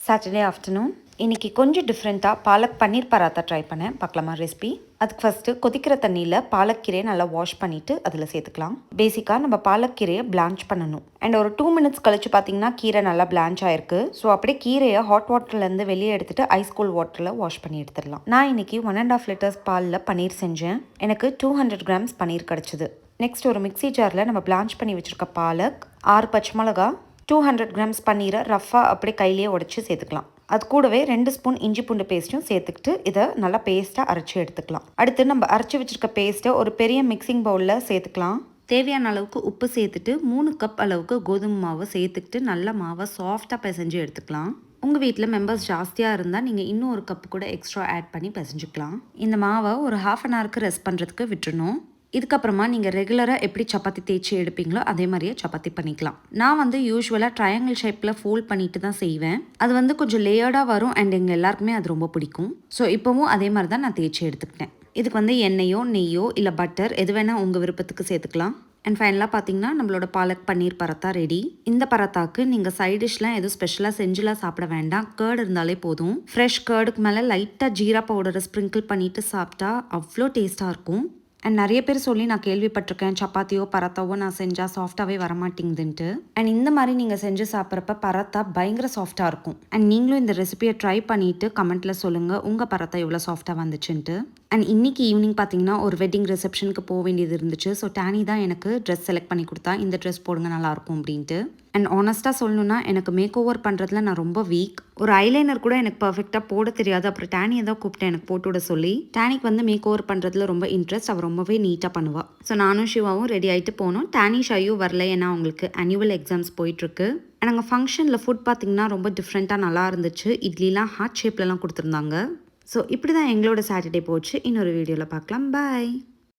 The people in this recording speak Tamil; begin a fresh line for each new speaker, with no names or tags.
சாட்டர்டே ஆஃப்டர்நூன் இன்றைக்கி கொஞ்சம் டிஃப்ரெண்ட்டாக பாலக் பன்னீர் பராத்தா ட்ரை பண்ணேன். பார்க்கலாமா ரெசிபி? அதுக்கு ஃபஸ்ட்டு கொதிக்கிற தண்ணியில் பாலக்கீரையை நல்லா வாஷ் பண்ணிவிட்டு அதில் சேர்த்துக்கலாம். பேசிக்காக நம்ம பாலக்கீரையை பிளான்ச் பண்ணணும். அண்ட் ஒரு 2 மினிட்ஸ் கழிச்சு பார்த்தீங்கன்னா கீரை நல்லா பிளான்ச் ஆயிருக்கு. ஸோ அப்படியே கீரையை ஹாட் வாட்டர்லேருந்து வெளியே எடுத்துகிட்டு ஐஸ் கூல் வாட்டரில் வாஷ் பண்ணி எடுத்துடலாம். நான் இன்றைக்கி 1.5 லிட்டர்ஸ் பாலில் பன்னீர் செஞ்சேன். எனக்கு 200 கிராம்ஸ் பன்னீர் கிடச்சிது. நெக்ஸ்ட் ஒரு மிக்ஸி ஜாரில் நம்ம பிளான்ச் பண்ணி வச்சுருக்க பாலக், 6 பச்சை மிளகா, 200 கிராம்ஸ் பன்னீரை ரஃபாக அப்படியே கையிலேயே உடச்சி சேர்த்துக்கலாம். அது கூடவே 2 ஸ்பூன் இஞ்சி பூண்டு பேஸ்ட்டும் சேர்த்துக்கிட்டு இதை நல்லா பேஸ்ட்டாக அரைச்சி எடுத்துக்கலாம். அடுத்து நம்ம அரைச்சி வச்சுருக்க பேஸ்ட்டை ஒரு பெரிய மிக்சிங் பவுலில் சேர்த்துக்கலாம். தேவையான அளவுக்கு உப்பு சேர்த்துட்டு 3 கப் அளவுக்கு கோதுமை மாவை சேர்த்துக்கிட்டு நல்லா மாவை சாஃப்டாக பிசைஞ்சு எடுத்துக்கலாம். உங்கள் வீட்டில் மெம்பர்ஸ் ஜாஸ்தியாக இருந்தால் நீங்கள் இன்னும் ஒரு கப்பு கூட எக்ஸ்ட்ரா ஆட் பண்ணி பிசைஞ்சுக்கலாம். இந்த மாவை ஒரு 1/2 அன் ஹவருக்கு ரெஸ்ட் பண்ணுறதுக்கு விட்டுறணும். இதுக்கப்புறமா நீங்கள் ரெகுலராக எப்படி சப்பாத்தி தேய்ச்சி எடுப்பீங்களோ அதே மாதிரியே சப்பாத்தி பண்ணிக்கலாம். நான் யூஸ்வலாக ட்ரையாங்கிள் ஷேப்பில் ஃபோல்ட் பண்ணிட்டு தான் செய்வேன். அது கொஞ்சம் லேயர்டாக வரும் அண்ட் எங்கள் எல்லாருக்குமே அது ரொம்ப பிடிக்கும். ஸோ இப்போவும் அதே மாதிரி தான் நான் தேய்ச்சி எடுத்துக்கிட்டேன். இதுக்கு எண்ணெயோ நெய்யோ இல்லை பட்டர் எது வேணால் உங்கள் விருப்பத்துக்கு சேர்த்துக்கலாம். அண்ட் ஃபைனலாக பார்த்தீங்கன்னா நம்மளோட பாலக் பன்னீர் பராத்தா ரெடி. இந்த பராத்தாக்கு நீங்கள் சைட் டிஷ்லாம் எதுவும் ஸ்பெஷலாக செஞ்சுலாம் சாப்பிட வேண்டாம். கேர்டு இருந்தாலே போதும். ஃப்ரெஷ் கேர்டுக்கு மேலே லைட்டாக ஜீரா பவுடரை ஸ்ப்ரிங்கிள் பண்ணிவிட்டு சாப்பிட்டா அவ்வளோ டேஸ்ட்டாக இருக்கும். அண்ட் நிறைய பேர் சொல்லி நான் கேள்விப்பட்டிருக்கேன், சப்பாத்தியோ பராத்தாவோ நான் செஞ்சால் சாஃப்டாகவே வரமாட்டேங்குதுன்ட்டு. அண்ட் இந்த மாதிரி நீங்கள் செஞ்சு சாப்பிட்றப்ப பராத்தா பயங்கர சாஃப்டாக இருக்கும். அண்ட் நீங்களும் இந்த ரெசிபியை ட்ரை பண்ணிவிட்டு கமெண்ட்டில் சொல்லுங்கள் உங்கள் பராத்தா எவ்வளோ சாஃப்டாக வந்துச்சுன்ட்டு. அண்ட் இன்றைக்கி ஈவினிங் பார்த்தீங்கன்னா ஒரு வெட்டிங் ரிசப்ஷனுக்கு போக வேண்டியது இருந்துச்சு. ஸோ டானி தான் எனக்கு ட்ரெஸ் செலக்ட் பண்ணி கொடுத்தா, இந்த ட்ரெஸ் போடுங்க நல்லாயிருக்கும் அப்படின்ட்டு. அண்ட் ஆனஸ்ட்டாக சொல்லணுன்னா எனக்கு மேக் ஓவர் பண்ணுறதுல நான் ரொம்ப வீக். ஒரு ஐலைனர் கூட எனக்கு பர்ஃபெக்டாக போட தெரியாது. அப்புறம் டானியை தான் கூப்பிட்டேன் எனக்கு போட்டு விட சொல்லி. டானிக்கு மேக் ஓவர் பண்ணுறதுல ரொம்ப இன்ட்ரெஸ்ட். அவள் ரொம்பவே நீட்டாக பண்ணுவாள். ஸோ நானும் சிவாவும் ரெடி ஆகிட்டு போனோம். டானி ஷையும் வரல, ஏன்னா அவங்களுக்கு ஆனுவல் எக்ஸாம்ஸ் போயிட்டுருக்கு. நாங்கள் ஃபங்க்ஷனில் ஃபுட் பார்த்திங்கன்னா ரொம்ப டிஃப்ரெண்ட்டாக நல்லா இருந்துச்சு. இட்லிலாம் ஹார்ட் ஷேப்லலாம் கொடுத்துருந்தாங்க. ஸோ இப்படி தான் எங்களோட சாட்டர்டே போச்சு. இன்னொரு வீடியோவில் பார்க்கலாம். பாய்.